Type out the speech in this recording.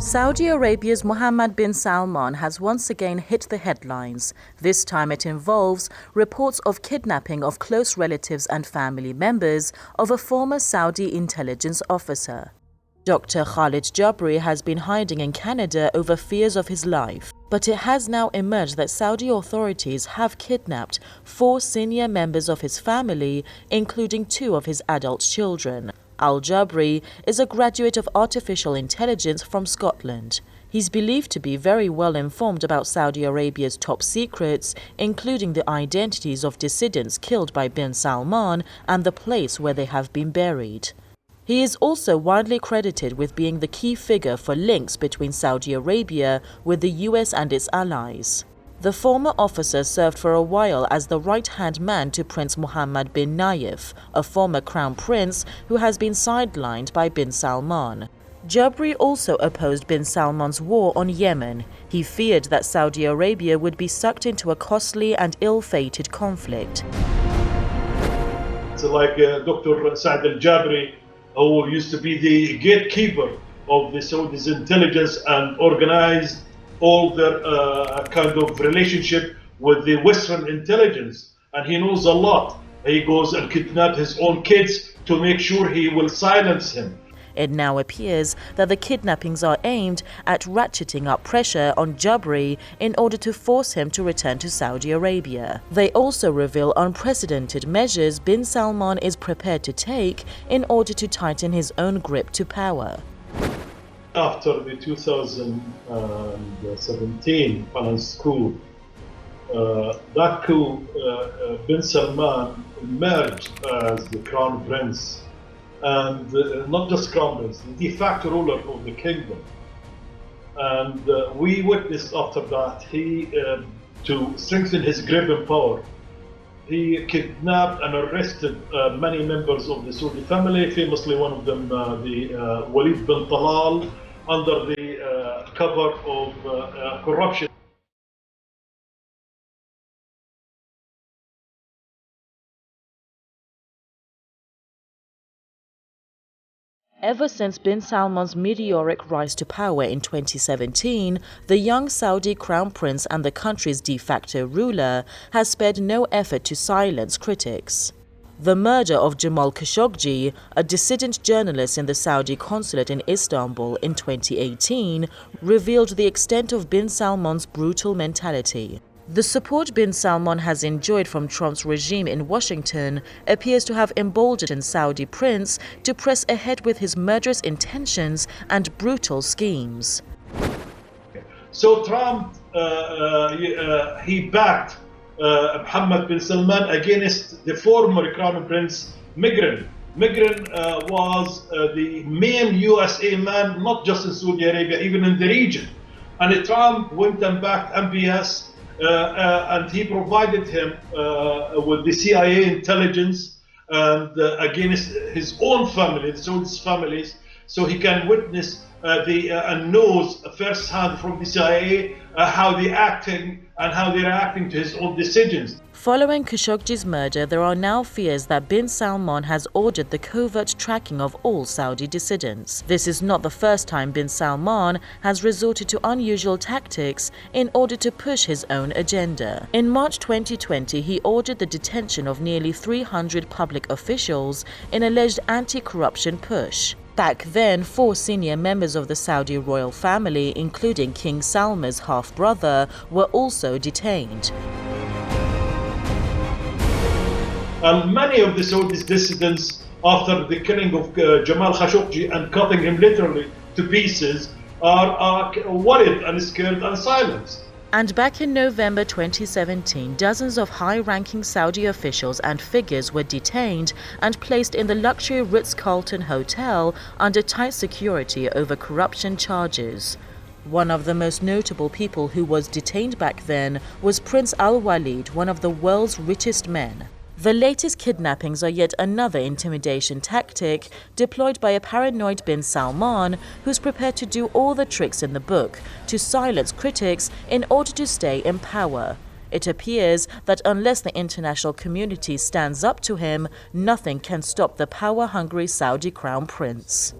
Saudi Arabia's Mohammed bin Salman has once again hit the headlines. This time it involves reports of kidnapping of close relatives and family members of a former Saudi intelligence officer. Dr. Khalid Jabri has been hiding in Canada over fears of his life, but it has now emerged that Saudi authorities have kidnapped 4 senior members of his family, including 2 of his adult children. Al-Jabri is a graduate of artificial intelligence from Scotland. He's believed to be very well informed about Saudi Arabia's top secrets, including the identities of dissidents killed by bin Salman and the place where they have been buried. He is also widely credited with being the key figure for links between Saudi Arabia with the US and its allies. The former officer served for a while as the right-hand man to Prince Mohammed bin Nayef, a former crown prince who has been sidelined by bin Salman. Jabri also opposed bin Salman's war on Yemen. He feared that Saudi Arabia would be sucked into a costly and ill-fated conflict. It's like Dr. Saad al-Jabri, who used to be the gatekeeper of the Saudi's intelligence and organized all their kind of relationship with the Western intelligence, and he knows a lot. He goes and kidnaps his own kids to make sure he will silence him. It now appears that the kidnappings are aimed at ratcheting up pressure on Jabri in order to force him to return to Saudi Arabia. They also reveal unprecedented measures bin Salman is prepared to take in order to tighten his own grip to power. After the 2017 finance coup, that coup, bin Salman emerged as the crown prince, and not just crown prince, the de facto ruler of the kingdom. And we witnessed after that, to strengthen his grip and power, he kidnapped and arrested many members of the Saudi family, famously one of them, the Walid bin Talal, under the cover of corruption. Ever since bin Salman's meteoric rise to power in 2017, the young Saudi crown prince and the country's de facto ruler has spared no effort to silence critics. The murder of Jamal Khashoggi, a dissident journalist in the Saudi consulate in Istanbul in 2018, revealed the extent of bin Salman's brutal mentality. The support bin Salman has enjoyed from Trump's regime in Washington appears to have emboldened Saudi prince to press ahead with his murderous intentions and brutal schemes. So Trump, he backed Mohammed bin Salman against the former crown prince Migran. Migran was the main USA man, not just in Saudi Arabia, even in the region. And Trump went and backed MBS, and he provided him with the CIA intelligence and against his own family, the Saudi's families, so he can witness and knows firsthand from the CIA how they're acting and how they're reacting to his own decisions. Following Khashoggi's murder, there are now fears that bin Salman has ordered the covert tracking of all Saudi dissidents. This is not the first time bin Salman has resorted to unusual tactics in order to push his own agenda. In March 2020, he ordered the detention of nearly 300 public officials in alleged anti-corruption push. Back then, 4 senior members of the Saudi royal family, including King Salman's half-brother, were also detained. And many of the Saudi dissidents, after the killing of Jamal Khashoggi and cutting him literally to pieces, are worried and scared and silenced. And back in November 2017, dozens of high-ranking Saudi officials and figures were detained and placed in the luxury Ritz-Carlton hotel under tight security over corruption charges. One of the most notable people who was detained back then was Prince Al-Walid, one of the world's richest men. The latest kidnappings are yet another intimidation tactic deployed by a paranoid bin Salman who's prepared to do all the tricks in the book to silence critics in order to stay in power. It appears that unless the international community stands up to him, nothing can stop the power-hungry Saudi crown prince.